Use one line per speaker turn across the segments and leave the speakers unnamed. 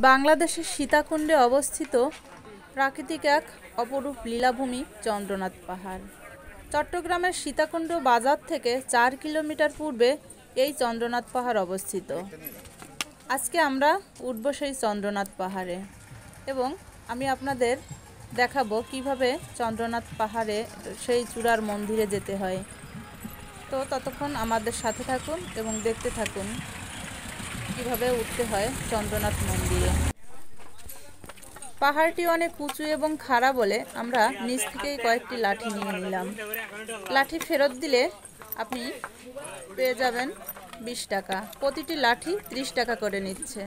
বাংলাদেশের সীতাকুণ্ডে অবস্থিত প্রাকৃতিক এক অপরূপ লীলাভূমি চন্দ্রনাথ পাহাড়। চট্টগ্রামের সীতাকুণ্ড বাজার থেকে 4 কিলোমিটার পূর্বে এই চন্দ্রনাথ পাহাড় অবস্থিত। আজকে আমরা উঠব সেই চন্দ্রনাথ পাহাড়ে এবং আমি আপনাদের দেখাবো কিভাবে চন্দ্রনাথ পাহাড়ে সেই চূড়ার মন্দিরে যেতে হয়। তো ততক্ষণ আমাদের সাথে থাকুন এবং দেখতে থাকুন কিভাবে উঠতে হয় চন্দ্রনাথ মন্দিরে। পাহাড়টি অনেক উঁচু এবং খাড়া বলে আমরা নিচ থেকেই কয়েকটি লাঠি নিয়ে নিলাম। লাঠি ফেরত দিলে আপনি পেয়ে যাবেন 20 টাকা। প্রতিটি লাঠি 30 টাকা করে নিচ্ছে।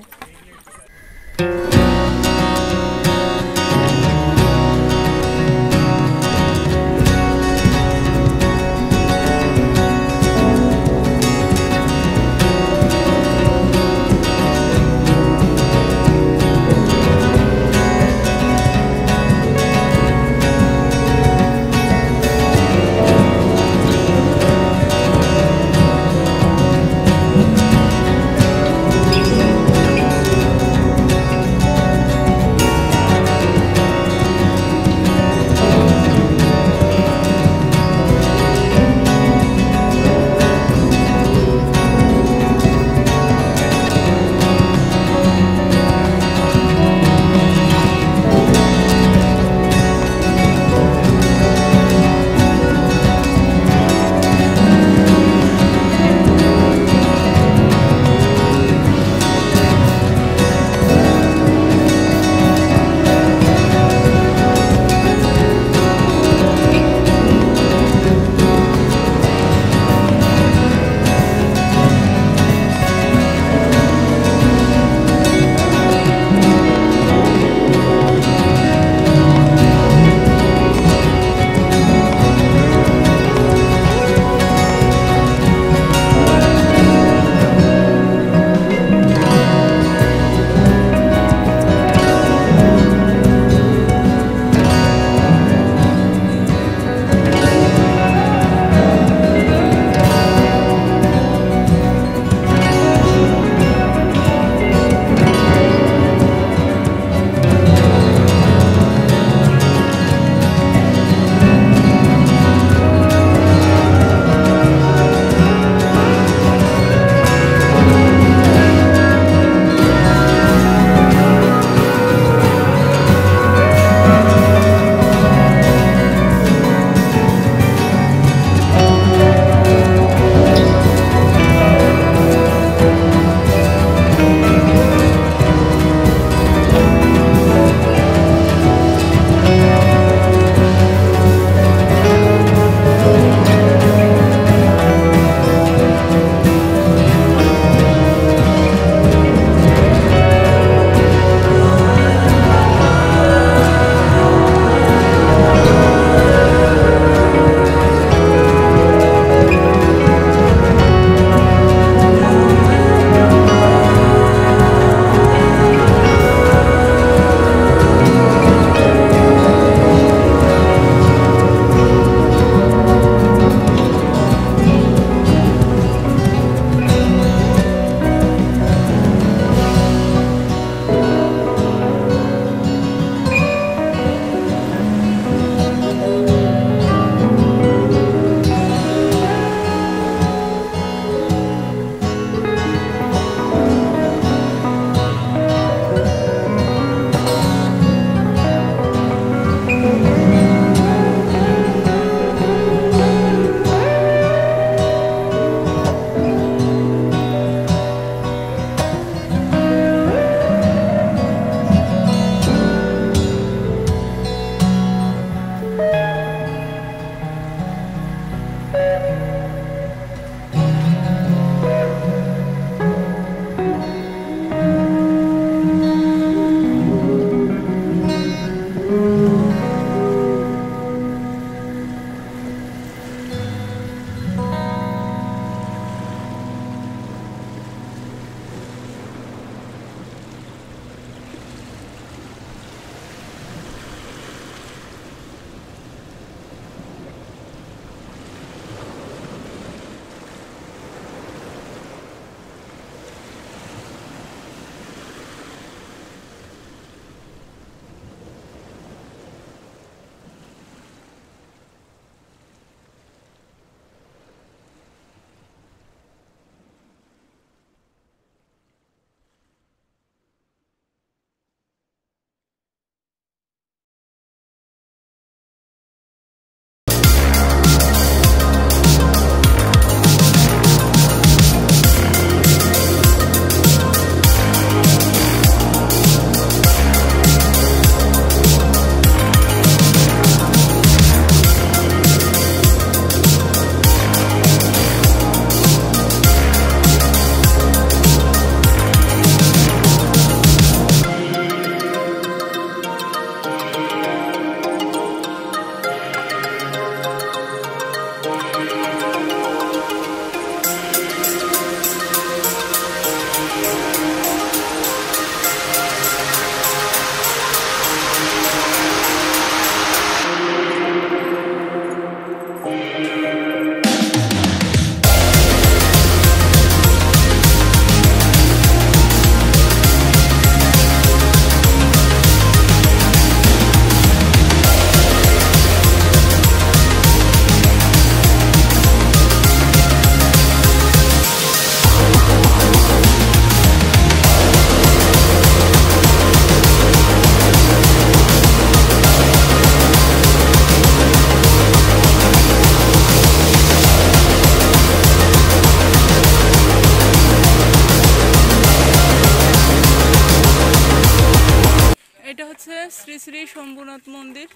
হচ্ছে শ্রী শ্রী শম্ভুনাথ মন্দির,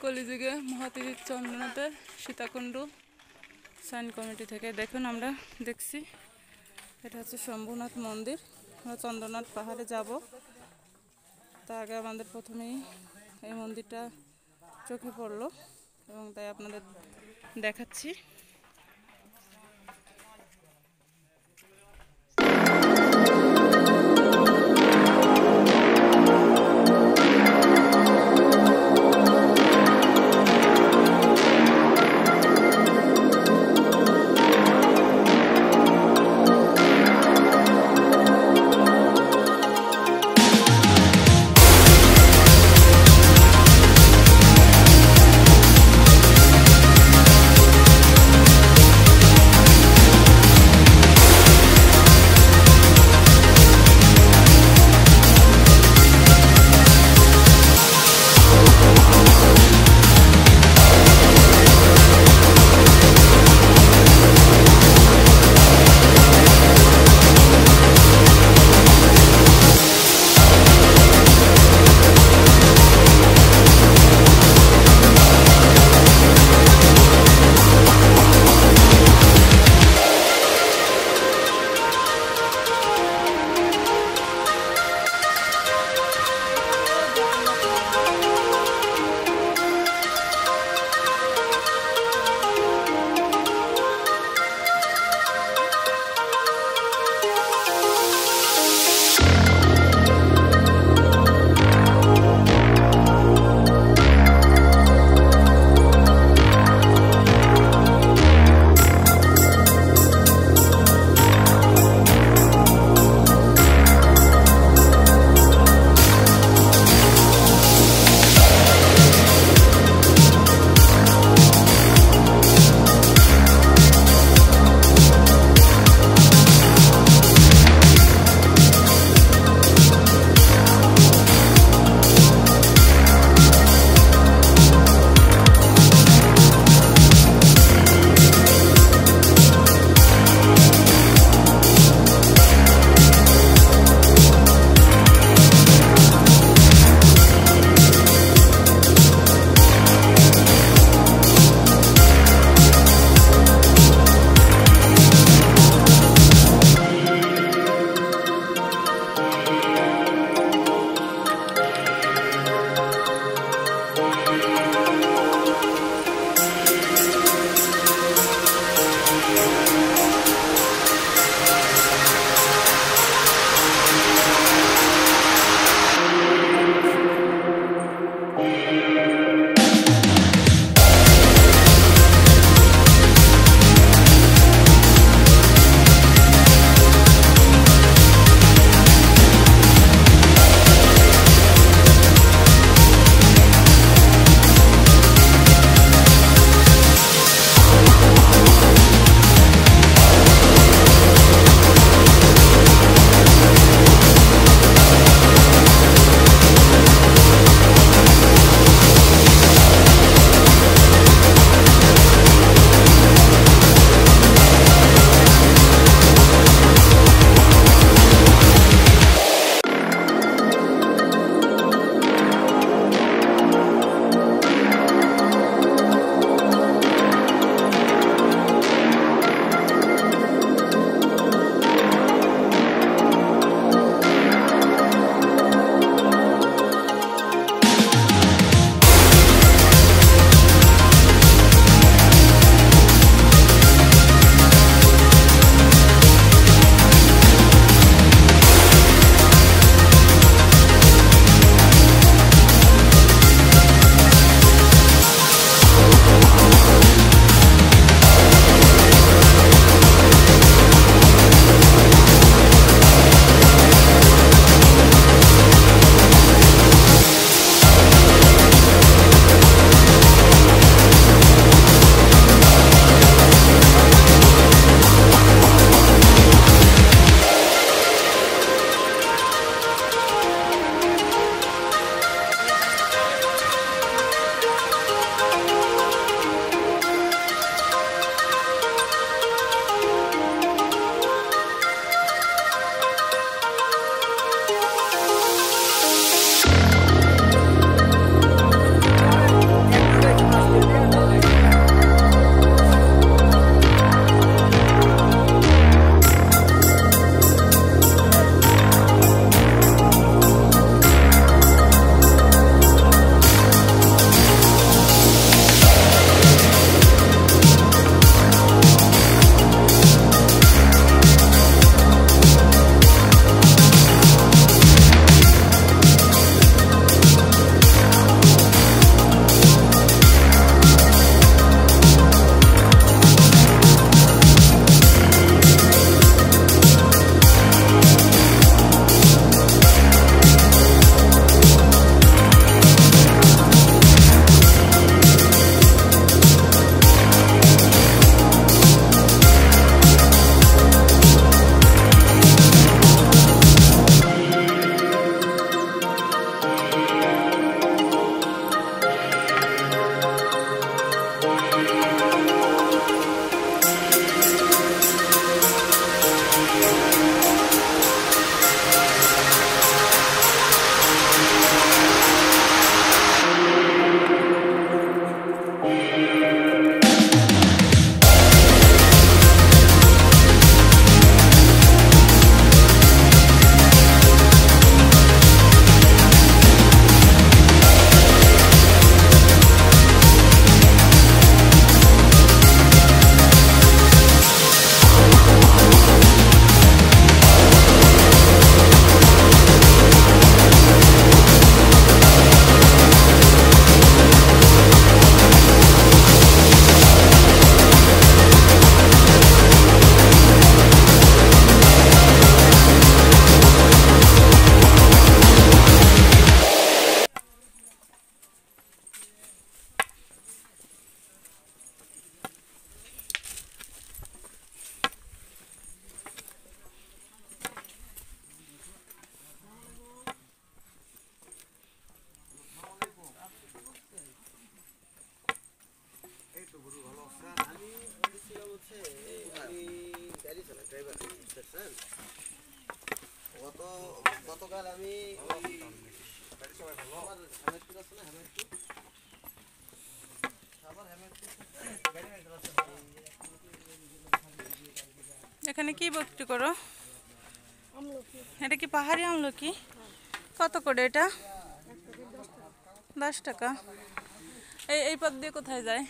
কলিযুগে মহাতীর চন্দ্রনাথের সীতাকুণ্ড সাইন কমিটি থেকে। দেখুন আমরা দেখছি এটা হচ্ছে শম্ভুনাথ মন্দির। আমরা চন্দ্রনাথ পাহাড়ে যাব, তার আগে আমাদের প্রথমেই এই মন্দিরটা চোখে পড়লো এবং তাই আপনাদের দেখাচ্ছি।
গতকাল আমি
এখানে কি বিক্রি করো? এটা কি পাহাড়ি আমলকি? কত করে এটা? 10 টাকা। এই পথ দিয়ে কোথায় যায়?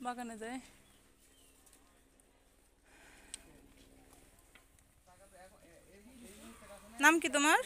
বাগানে যায়। নাম কি তোমার?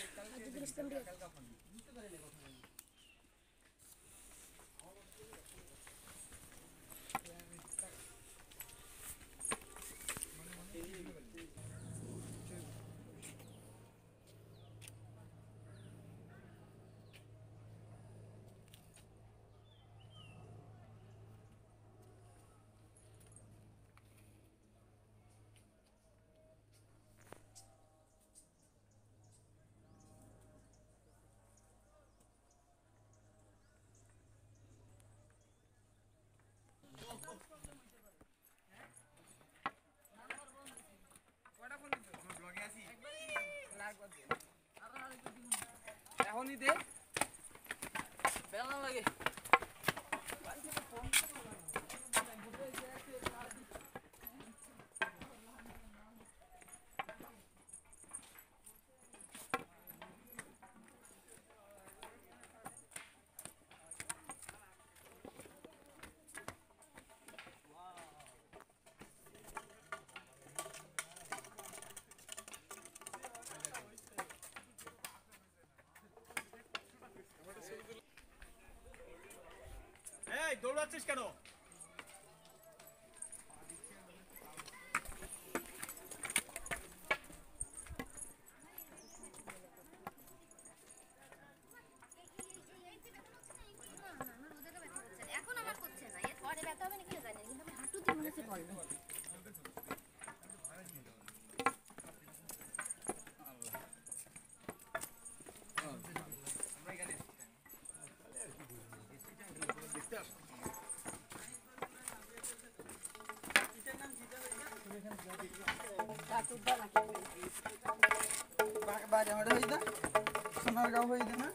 এখনই দে বেলা লাগে দৌড়াচ্ছিস কেন?
এখন আমার করছে না, এর পরে ব্যথা হবে না কি জানি, কিন্তু আমি হাঁটুতে মনে হচ্ছে পড়বে।
বাইরে আমাদের হয়ে যা সোনারগাঁও হয়ে যা না।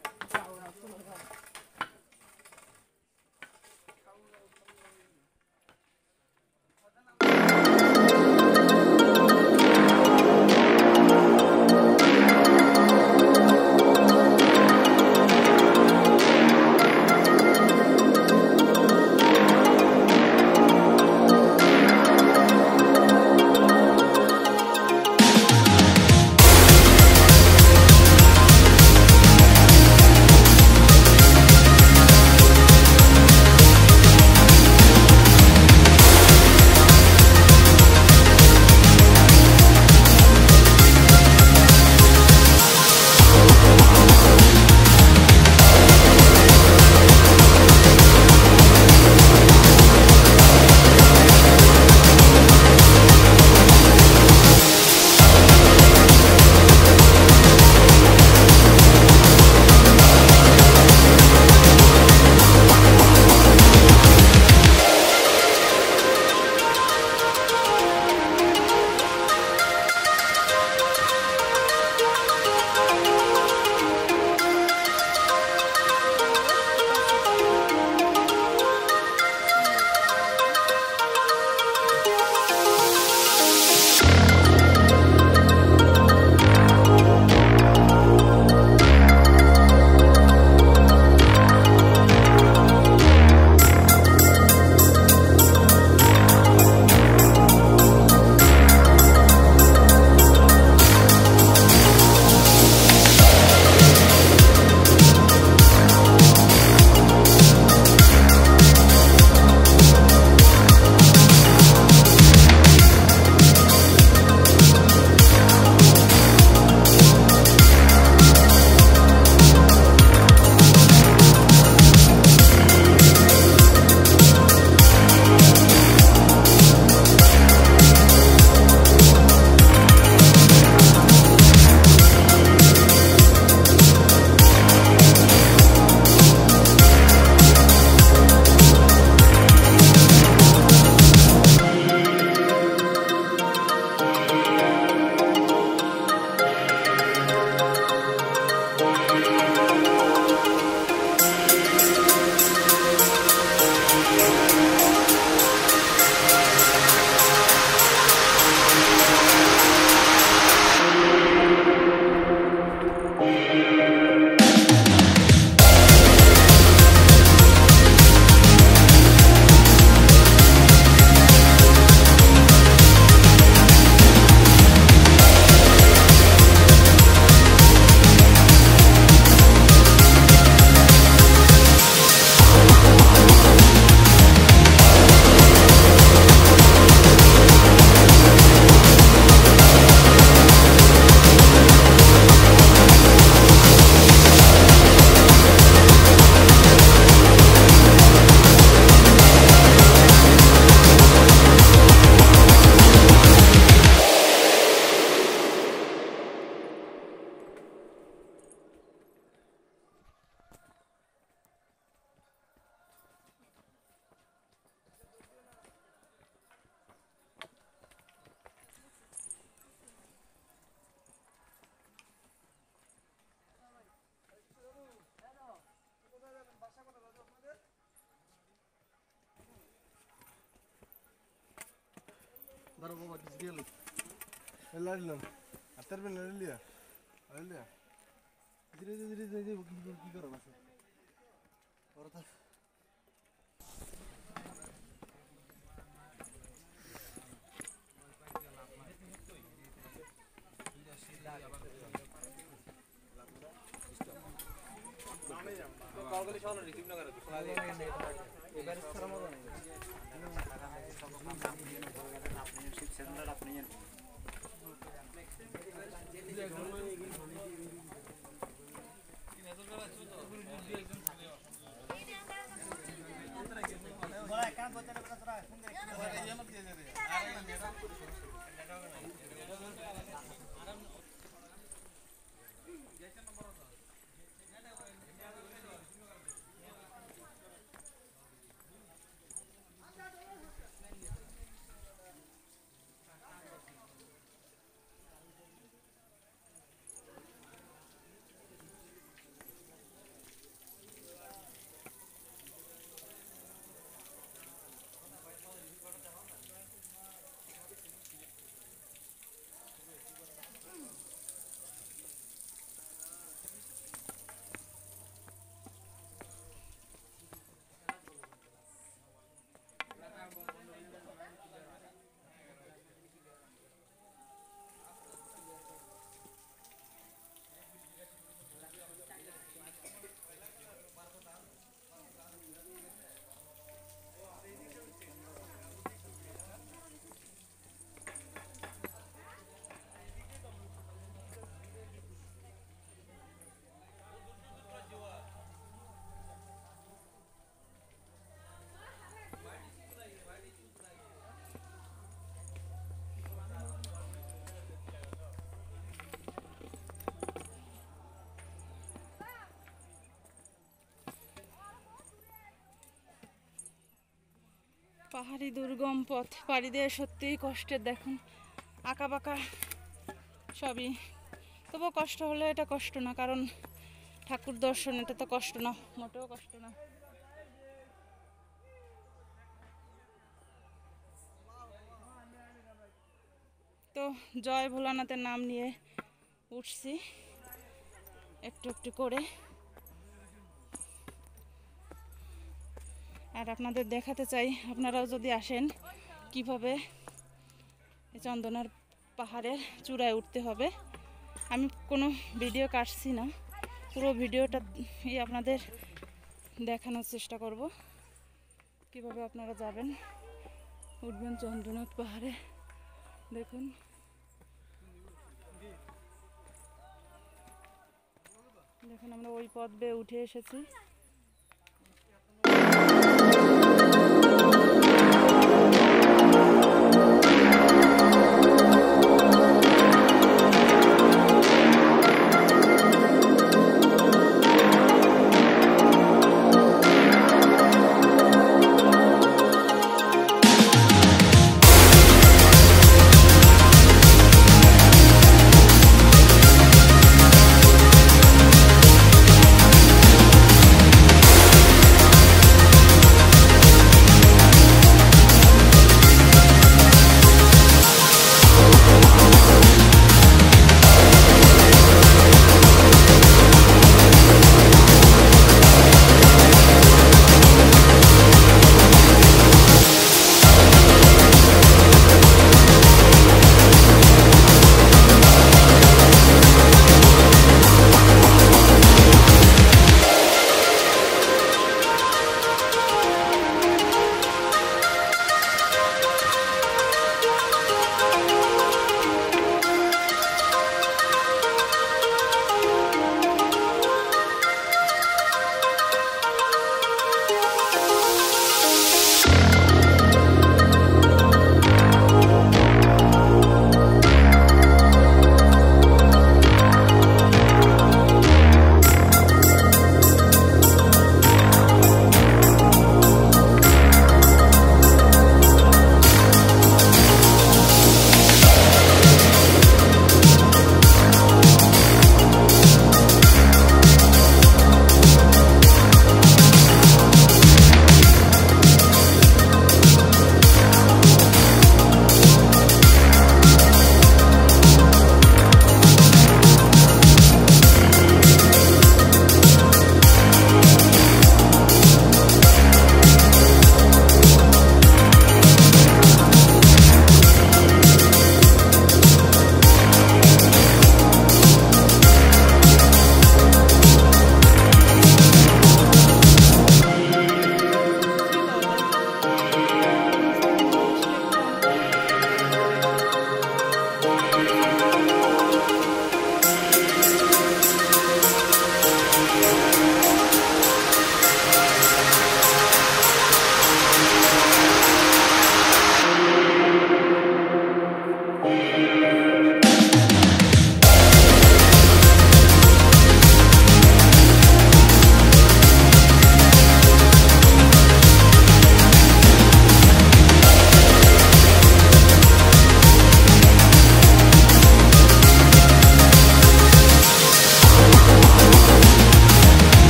পাহাড়ি দুর্গম পথ পাড়ি দিয়ে সত্যিই কষ্টের। দেখুন আঁকা বাঁকা সবই, তবুও কষ্ট হলে এটা কষ্ট না, কারণ ঠাকুর দর্শন এটা তো কষ্ট না, মোটেও কষ্ট না। তো জয় ভোলানাথের নাম নিয়ে উঠছি একটু একটু করে, আর আপনাদের দেখাতে চাই আপনারাও যদি আসেন কিভাবে এই চন্দনার পাহাড়ের চূড়ায় উঠতে হবে। আমি কোনো ভিডিও কাটছি না, পুরো ভিডিওটা আপনাদের দেখানোর চেষ্টা করব কিভাবে আপনারা যাবেন, উঠবেন চন্দ্রনাথ পাহাড়ে। দেখুন দেখুন আমরা ওই পথ বেয়ে উঠে এসেছি।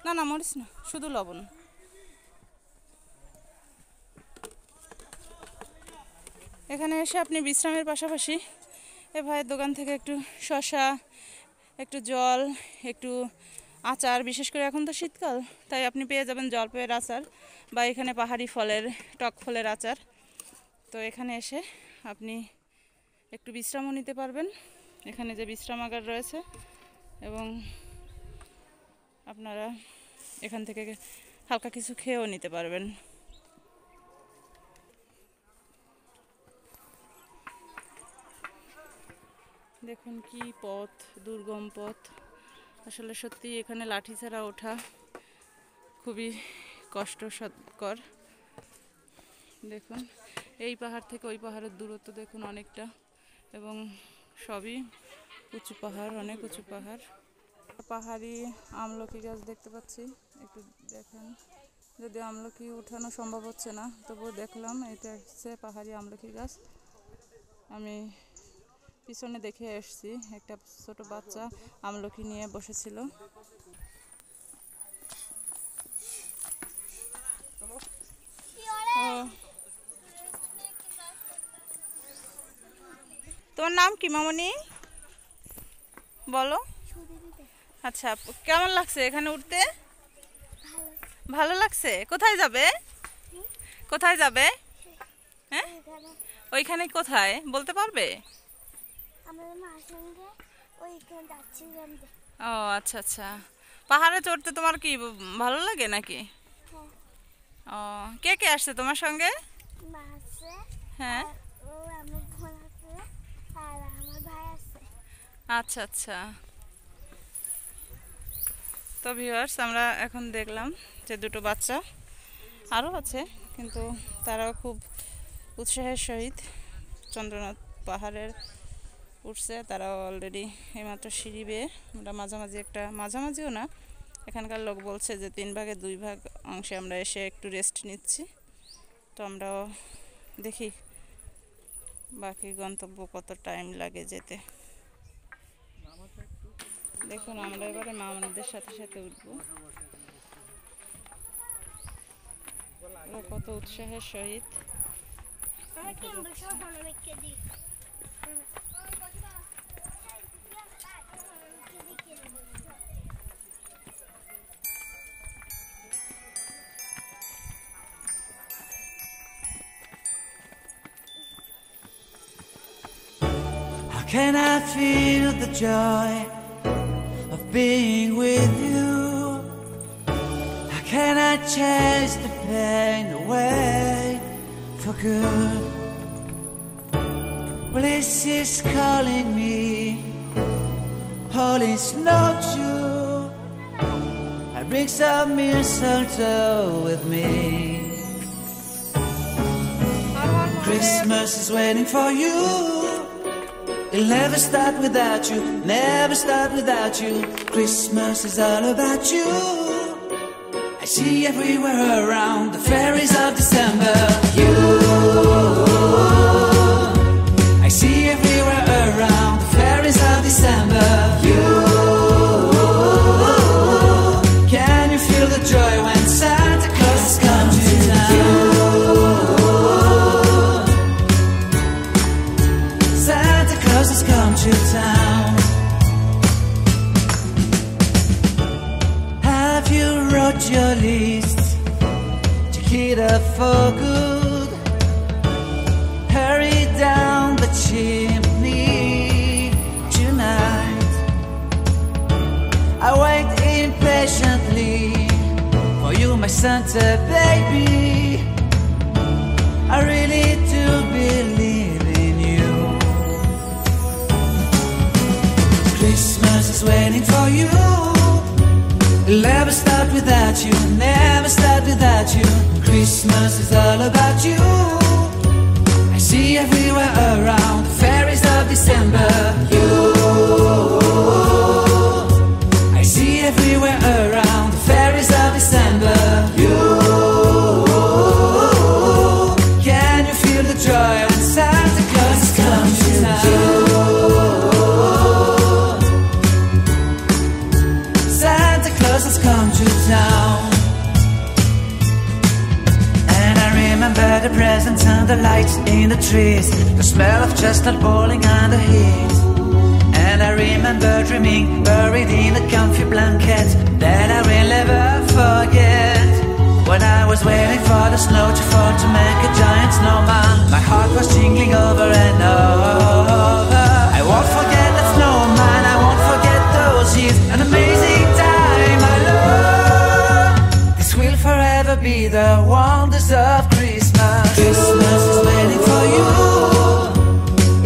না না মরিস না, শুধু লবণ। এখানে এসে আপনি বিশ্রামের পাশাপাশি এ ভাইয়ের দোকান থেকে একটু শসা, একটু জল, একটু আচার, বিশেষ করে এখন তো শীতকাল তাই আপনি পেয়ে যাবেন জলপাইয়ের আচার বা এখানে পাহাড়ি ফলের টক ফলের আচার। তো এখানে এসে আপনি একটু বিশ্রামও নিতে পারবেন। এখানে যে বিশ্রামাগার রয়েছে এবং আপনারা এখান থেকে হালকা কিছু খেয়েও নিতে পারবেন। দেখুন কি পথ, দুর্গম পথ। আসলে সত্যি এখানে লাঠি ছাড়া ওঠা খুবই কষ্টকর। দেখুন এই পাহাড় থেকে ওই পাহাড়ের দূরত্ব দেখুন অনেকটা, এবং সবই উঁচু পাহাড়, অনেক উঁচু পাহাড়। পাহাড়ি আমলকি গাছ দেখতে পাচ্ছি, একটু দেখেন। যদি আমলকি উঠানো সম্ভব হচ্ছে না তবুও দেখলাম এটা হচ্ছে পাহাড়ি আমলকি গাছ। আমি পিছনে দেখে এসেছি একটা ছোট বাচ্চা আমলকি নিয়ে বসেছিল। তোমার নাম কি মামনি, বলো? আচ্ছা, কেমন লাগছে এখানে উঠতে? ভালো লাগছে। কোথায় যাবে? কোথায় যাবে? হ্যাঁ, ওইখানে কোথায় বলতে পারবে? ও আচ্ছা আচ্ছা। পাহাড়ে চড়তে তোমার কি ভালো লাগে নাকি? ও, কে কে আসছে তোমার সঙ্গে? হ্যাঁ, আচ্ছা আচ্ছা। তো ভিউয়ার্স, আমরা এখন দেখলাম যে দুটো বাচ্চা আরও আছে, কিন্তু তারাও খুব উৎসাহের সহিত চন্দ্রনাথ পাহাড়ের উঠছে। তারাও অলরেডি এইমাত্র সিঁড়ি বেয়ে, আমরা মাঝামাঝিও না, এখানকার লোক বলছে যে 3 ভাগে 2 ভাগ অংশে আমরা এসে একটু রেস্ট নিচ্ছি। তো আমরাও দেখি বাকি গন্তব্য কত টাইম লাগে যেতে। দেখুন আমরা এবারে মামুনিদের সাথে সাথে উঠবো। কত উৎসাহের সহিত
How can I feel the joy of being with you? How can I chase the pain away for good? Bliss is calling me, all is not true. I bring some mistletoe with me. Christmas is waiting for you. It'll never start without you, never start without you. Christmas is all about you. I see everywhere around the fairies of December. You, I see everywhere around the fairies of December. You, can you feel the joy when Santa Claus has come to town? Has come to town. Have you wrote your list to hit up for good? Hurry down the chimney tonight. I wait impatiently for you, my Santa baby. I really do believe in you. Christmas is waiting for you. It'll never start without you, never start without you. Christmas is all about you. I see everywhere around the fairies of December. You, I see everywhere around the fairies of December. You, can you feel the joy when Santa Claus has come to town? remember the presents and the lights in the trees, the smell of chestnut boiling and the heat. And I remember dreaming, buried in a comfy blanket that I will never forget. When I was waiting for the snow to fall to make a giant snowman, my heart was tingling over and over. I won't forget that snowman, I won't forget those years, an amazing time I love. This will forever be the wonders of Christmas. Christmas is waiting for you.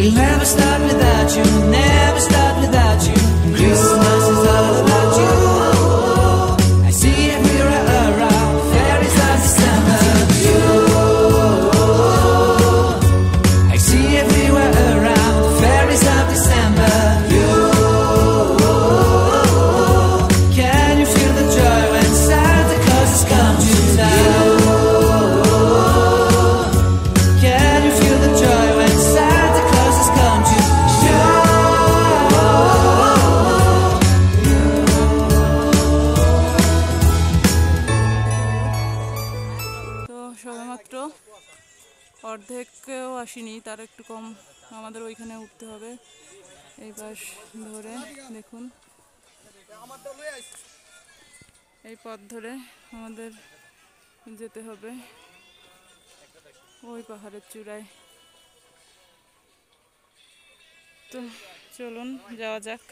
It'll never start without you, never start without you. Christmas is all about you. I see everywhere around, fairies of December. You, I see everywhere around, fairies of December. You, can you feel the joy when Santa Claus has come to town? Can you feel the joy when Santa Claus has come to town?
তো সবেমাত্র অর্ধেকও আসেনি, তার একটু কম আমাদের ওইখানে উঠতে হবে। এই পাশ ধরে দেখুন, এই পথ ধরে আমাদের যেতে হবে ওই পাহাড়ের চূড়ায়। তো চলুন যাওয়া যাক।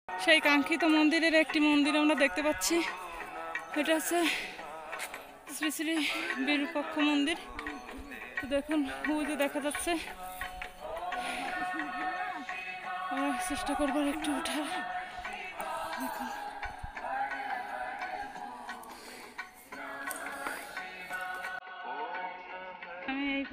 সেই কাঙ্ক্ষিত মন্দিরের একটি মন্দির আমরা দেখতে পাচ্ছি। এটা হচ্ছে শ্রী শ্রী বিরূপাক্ষ মন্দির। তো দেখুন ওই যে দেখা যাচ্ছে, আমরা চেষ্টা করবো একটু উঠার। দেখুন আমি এই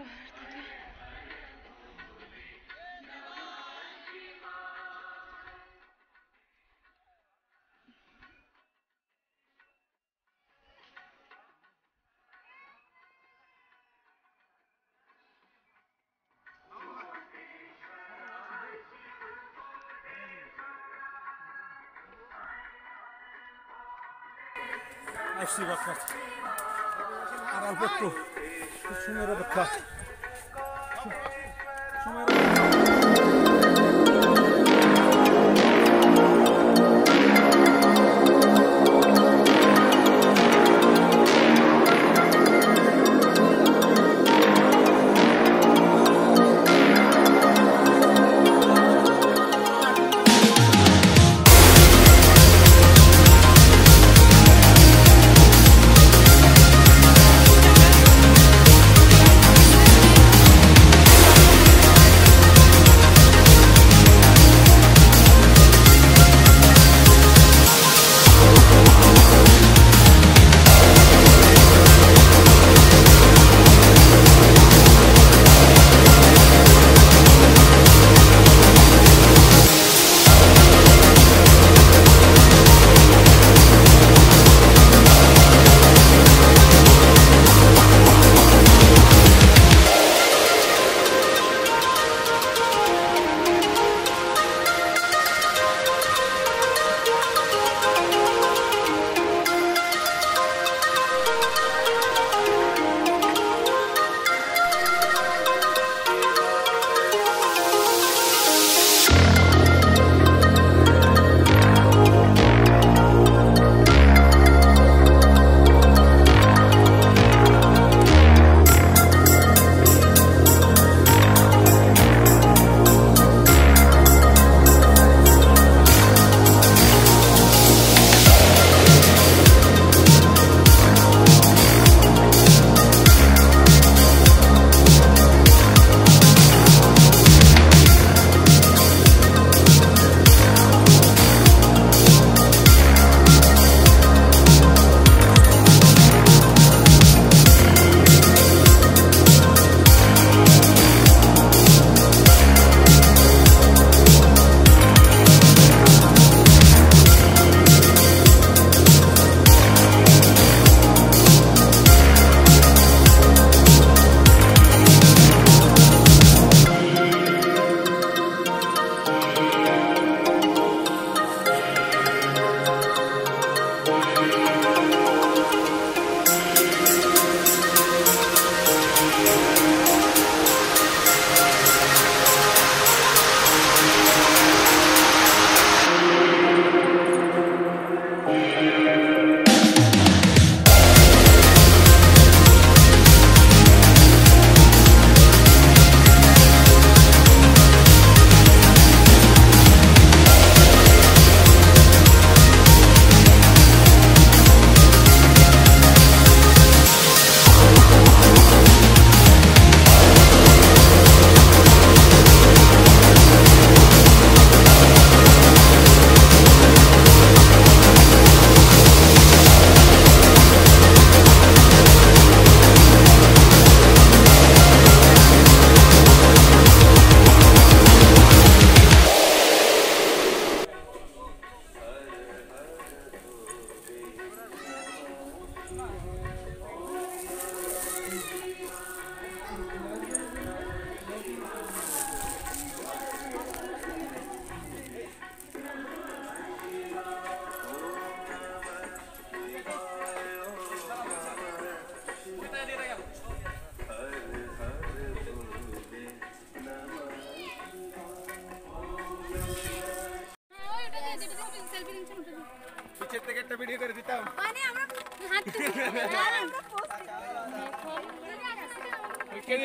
আসছি বাচ্চা আর অল্প একটু সময়ের অপেক্ষা। নিচের থেকে একটা ভিডিও করে দিতাম।
মানে আমরা হাঁটতে আমরা পোস্ট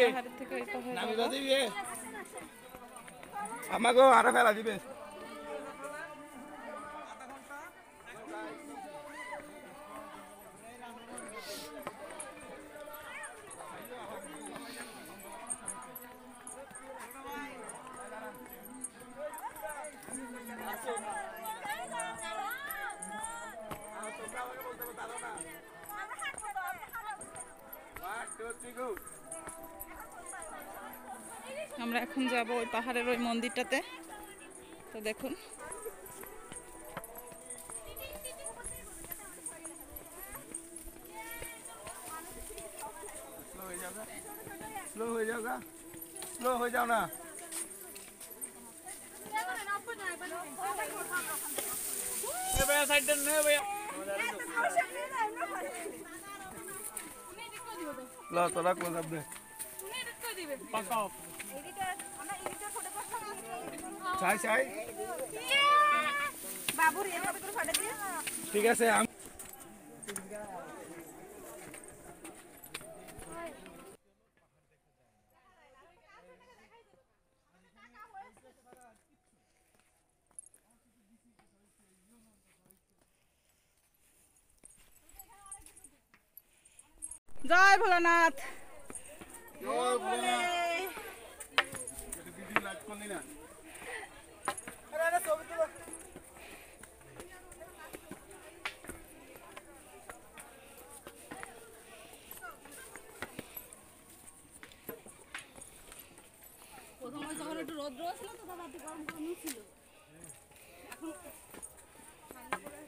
পাহাড়ের থেকে এই পাহাড়ে
নামি
যাবো।
বাজিবি আমাকে আরো ফেলা দিবে।
আমরা এখন যাব ওই পাহাড়ের ওই মন্দিরটাতে। তো দেখুন
স্লো হয়ে যাও গা, স্লো হয়ে যাও না। লো তোরা কোন যাবে চাই চাই
বাবুর এভাবে করে ফাটা দিয়ে
ঠিক আছে। আমি
জয় ভোলানাথ।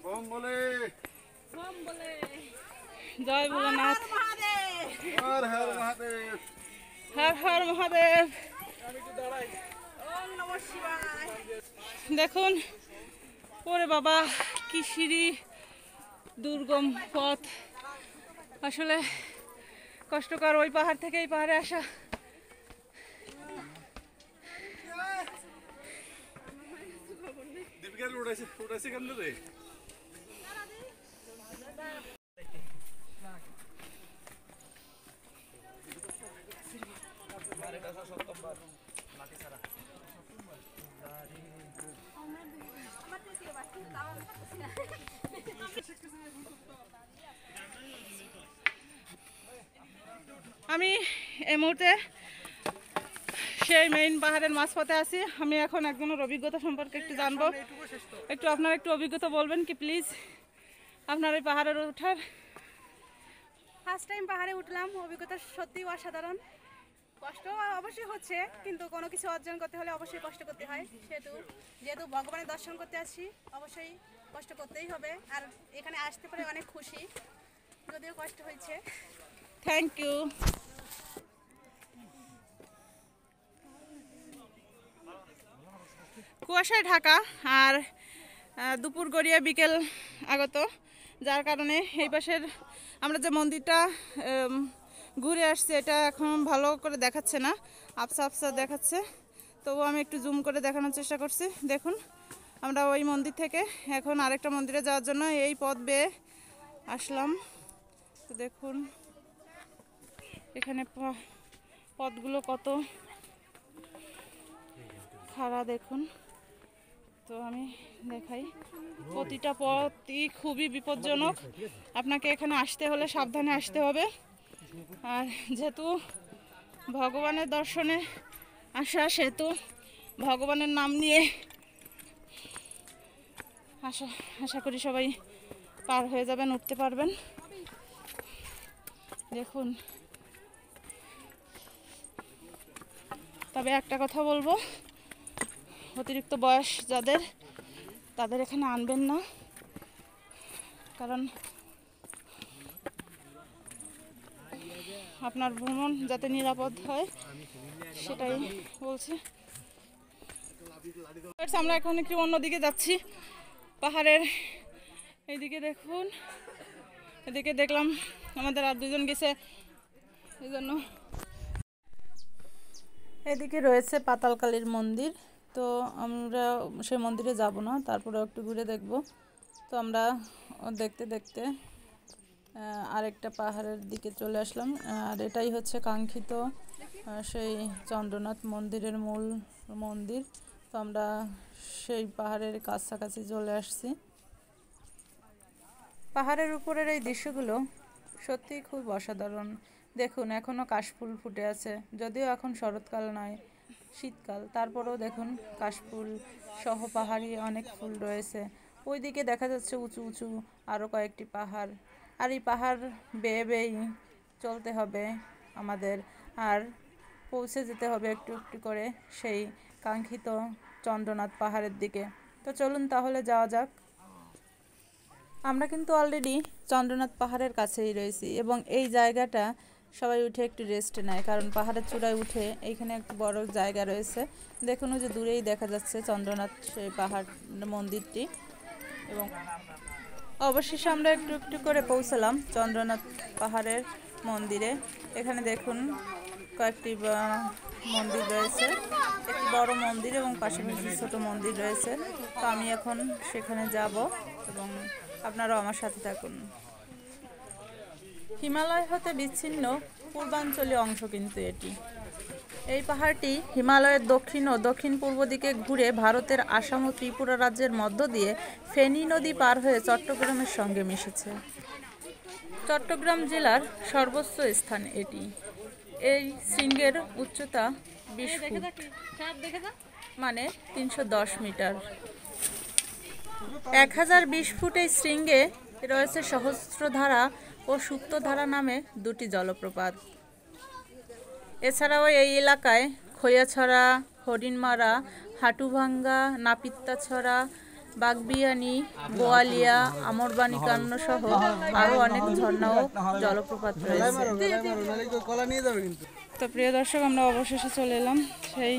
বম বলে
জয় ভোলানাথ।
হর হর মহাদেব।
হর হর মহাদেব। দেখুন ওরে বাবা কি সিঁড়ি, দুর্গম পথ, আসলে কষ্টকর ওই পাহাড় থেকে এই পাহাড়ে আসা।
দীপিকার উড়াইছে উড়াইছে কেন রে?
আমি এই মুহূর্তে সেই মেইন পাহাড়ের মাঝপথে আছি। আমি এখন একজনের অভিজ্ঞতা সম্পর্কে একটু জানবো। একটু আপনার একটু অভিজ্ঞতা বলবেন কি প্লিজ, আপনার এই পাহাড়ের ওঠার?
ফার্স্ট টাইম পাহাড়ে উঠলাম, অভিজ্ঞতা সত্যিই অসাধারণ। কষ্ট অবশ্যই হচ্ছে, কিন্তু কোনো কিছু অর্জন করতে হলে অবশ্যই কষ্ট করতে হয়। যেহেতু ভগবানের দর্শন করতে আসছি, অবশ্যই কষ্ট করতেই হবে। আর এখানে আসতে পারে অনেক খুশি, যদিও কষ্ট হয়েছে।
Thank you. কুয়াশায় ঢাকা আর দুপুর গড়িয়ে বিকেল আগত, যার কারণে এই পাশের আমরা যে মন্দিরটা ঘুরে আসছি এটা এখন ভালো করে দেখাচ্ছে না, আবসা আবসা দেখাচ্ছে। তবু আমি একটু জুম করে দেখানোর চেষ্টা করছি। দেখুন আমরা ওই মন্দির থেকে এখন আরেকটা মন্দিরে যাওয়ার জন্য এই পথ বেয়ে আসলাম। তো দেখুন এখানে পথগুলো কত খাড়া দেখুন। তো আমি দেখাই, প্রতিটা পথই খুবই বিপজ্জনক। আপনাকে এখানে আসতে হলে সাবধানে আসতে হবে। আর যেহেতু ভগবানের দর্শনে আসা, সেহেতু ভগবানের নাম নিয়ে আশা করি সবাই পার হয়ে যাবেন, উঠতে পারবেন। দেখুন তবে একটা কথা বলবো, অতিরিক্ত বয়স যাদের, তাদের এখানে আনবেন না, কারণ আপনার ভ্রমণ যাতে নিরাপদ হয় সেটাই বলছি। আমরা এখন একটু অন্যদিকে যাচ্ছি পাহাড়ের এইদিকে। দেখুন এদিকে দেখলাম আমাদের আর দুজন গেছে, এই জন্য।
এদিকে রয়েছে পাতালকালীর মন্দির, তো আমরা সেই মন্দিরে যাব না, তারপরে একটু ঘুরে দেখব। তো আমরা দেখতে দেখতে আরেকটা পাহাড়ের দিকে চলে আসলাম। আর এটাই হচ্ছে কাঙ্ক্ষিত সেই চন্দ্রনাথ মন্দিরের মূল মন্দির। তো আমরা সেই পাহাড়ের কাছাকাছি চলে আসছি। পাহাড়ের উপরের এই দৃশ্যগুলো সত্যিই খুব অসাধারণ। দেখুন এখনও কাশফুল ফুটে আছে, যদিও এখন শরৎকাল নয়, শীতকাল, তারপরেও দেখুন কাশফুল সহ পাহাড়ি অনেক ফুল রয়েছে। ওইদিকে দেখা যাচ্ছে উঁচু উঁচু আরও কয়েকটি পাহাড়। আর এই পাহাড় বেয়ে বেয়েই চলতে হবে আমাদের, আর পৌঁছে যেতে হবে একটু একটু করে সেই কাঙ্ক্ষিত চন্দ্রনাথ পাহাড়ের দিকে। তো চলুন তাহলে যাওয়া যাক। আমরা কিন্তু অলরেডি চন্দ্রনাথ পাহাড়ের কাছেই রয়েছি এবং এই জায়গাটা সবাই উঠে একটু রেস্ট নেয়, কারণ পাহাড়ের চূড়ায় উঠে এইখানে একটু বড় জায়গা রয়েছে। দেখুন যে দূরেই দেখা যাচ্ছে চন্দ্রনাথ সেই পাহাড় মন্দিরটি। এবং অবশেষে আমরা একটু একটু করে পৌঁছলাম চন্দ্রনাথ পাহাড়ের মন্দিরে। এখানে দেখুন কয়েকটি মন্দির রয়েছে, একটি বড় মন্দির এবং পাশাপাশি ছোট মন্দির রয়েছে। তো আমি এখন সেখানে যাব এবং আপনারাও আমার সাথে থাকুন। হিমালয় হতে বিচ্ছিন্ন পূর্বাঞ্চলীয় অংশ কিন্তু এটি। এই পাহাড়টি হিমালয়ের দক্ষিণ ও দক্ষিণ পূর্ব দিকে ঘুরে ভারতের আসাম ও ত্রিপুরা রাজ্যের মধ্য দিয়ে ফেনী নদী পার হয়ে চট্টগ্রামের সঙ্গে মিশেছে। চট্টগ্রাম জেলার সর্বোচ্চ স্থান এটি। এই শৃঙ্গের উচ্চতা 20 ফুট, মানে 310 মিটার। 1020 ফুট এই শৃঙ্গে রয়েছে সহস্রধারা ও সুপ্তধারা নামে দুটি জলপ্রপাত। এছাড়াও এই এলাকায় খৈয়াছড়া, হরিণমারা, হাটুভাঙ্গা, নাপিত্তাছড়া, বাগবিয়ানি, বোয়ালিয়া, আমরবাণী কান্ন সহ আরও অনেক ঝর্ণা ও জলপ্রপাত রয়েছে। তো প্রিয় দর্শক, আমরা অবশেষে চলে এলাম সেই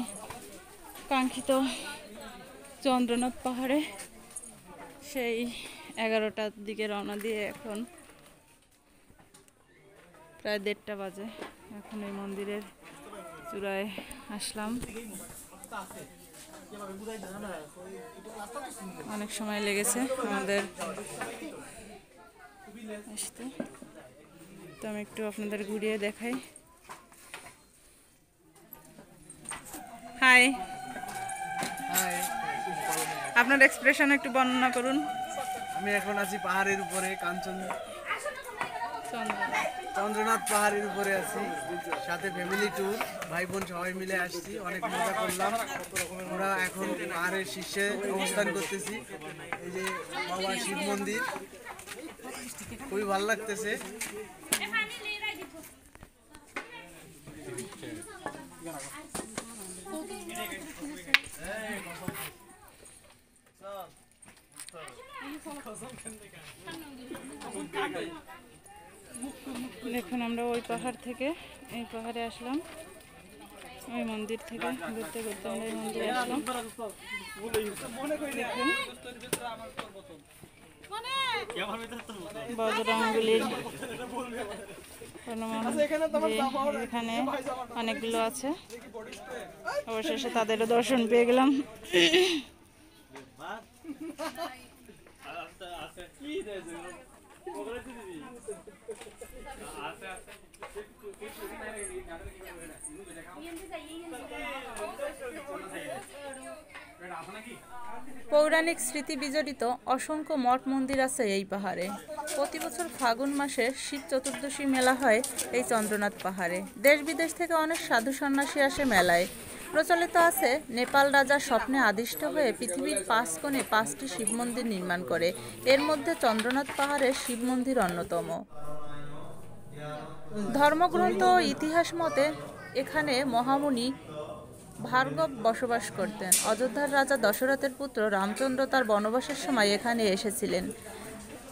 কাঙ্ক্ষিত চন্দ্রনাথ পাহাড়ে। সেই 11টার দিকে রওনা দিয়ে এখন প্রায় 1:30 বাজে। এখন এই মন্দিরের চূড়ায় আসলাম। অনেক সময় লেগেছে আমাদের আসতে। তো আমি একটু আপনাদের ঘুরিয়ে দেখাই। হাই, আপনার এক্সপ্রেশন একটু বর্ণনা করুন।
আমি এখন আছি পাহাড়ের উপরে, চন্দ্রনাথ পাহাড়ের উপরে আছি, সাথে ফ্যামিলি ট্যুর, ভাই বোন সবাই মিলে আসছি, অনেক মজা করলাম। আমরা এখন পাহাড়ের শীর্ষে অবস্থান করতেছি। এই যে বাবা শিব মন্দির, খুবই ভালো লাগতেছে।
দেখুন আমরা ওই পাহাড় থেকে এই পাহাড়ে আসলাম, ওই মন্দির থেকে ঘুরতে ঘুরতে আমরা এই মন্দিরে আসলাম। দেখুন বজরঙ্গলির এখানে অনেকগুলো আছে। অবশেষে তাদেরও দর্শন পেয়ে গেলাম।
পৌরাণিক স্মৃতি বিজড়িত অসংখ্য মঠ মন্দির আছে এই পাহাড়ে। প্রতি বছর ফাগুন মাসে শিব চতুর্দশী মেলা হয় এই চন্দ্রনাথ পাহাড়ে। দেশ বিদেশ থেকে অনেক সাধু সন্ন্যাসী আসে মেলায়। প্রচলিত আছে নেপাল রাজা স্বপ্নে আদিষ্ট হয়ে পৃথিবীর 5 কোণে 5টি শিব মন্দির নির্মাণ করে। এর মধ্যে চন্দ্রনাথ পাহাড়ের শিব মন্দির অন্যতম। ধর্মগ্রন্থ ও ইতিহাস মতে এখানে মহামুনি ভার্গব বসবাস করতেন। অযোধ্যার রাজা দশরথের পুত্র রামচন্দ্র তার বনবাসের সময় এখানে এসেছিলেন।